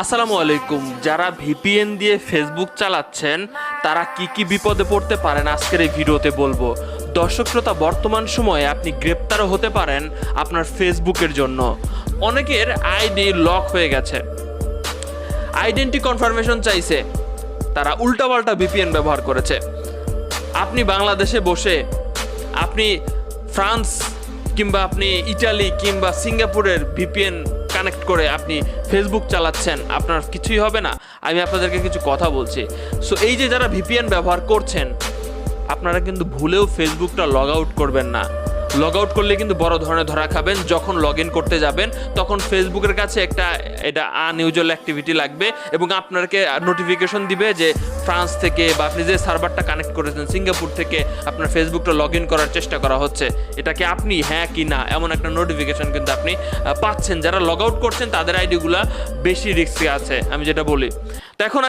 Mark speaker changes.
Speaker 1: আসসালামু আলাইকুম। যারা ভিপিএন দিয়ে ফেসবুক চালাচ্ছেন তারা কি কি বিপদে পড়তে পারেন আজকের এই ভিডিওতে বলবো। দর্শক শ্রোতা, বর্তমান সময়ে আপনি গ্রেপ্তারও হতে পারেন আপনার ফেসবুকের জন্য। অনেকের আইডি লক হয়ে গেছে, আইডেন্টি কনফার্মেশন চাইছে, তারা উল্টাপাল্টা ভিপিএন ব্যবহার করেছে। আপনি বাংলাদেশে বসে আপনি ফ্রান্স কিংবা আপনি ইটালি কিংবা সিঙ্গাপুরের ভিপিএন কানেক্ট করে আপনি ফেসবুক চালাচ্ছেন, আপনার কিছুই হবে না। আমি আপনাদেরকে কিছু কথা বলছি। সো এই যে যারা ভিপিএন ব্যবহার করছেন, আপনারা কিন্তু ভুলেও ফেসবুকটা লগ আউট করবেন না। লগ আউট করলে কিন্তু বড় ধরনের ধরা খাবেন। যখন লগ ইন করতে যাবেন তখন ফেসবুকের কাছে এটা আনইউজুয়াল অ্যাক্টিভিটি লাগবে এবং আপনাকে নোটিফিকেশন দিবে যে ফ্রান্স থেকে বা আপনি যে সার্ভারটা কানেক্ট করেছেন সিঙ্গাপুর থেকে আপনার ফেসবুকটা লগ ইন করার চেষ্টা করা হচ্ছে। এটাকে আপনি হ্যাঁ কি না এমন একটা নোটিফিকেশন কিন্তু আপনি পাচ্ছেন। যারা লগ আউট করছেন তাদের আইডিগুলা বেশি রিস্কে আছে, আমি যেটা বলি। তো এখন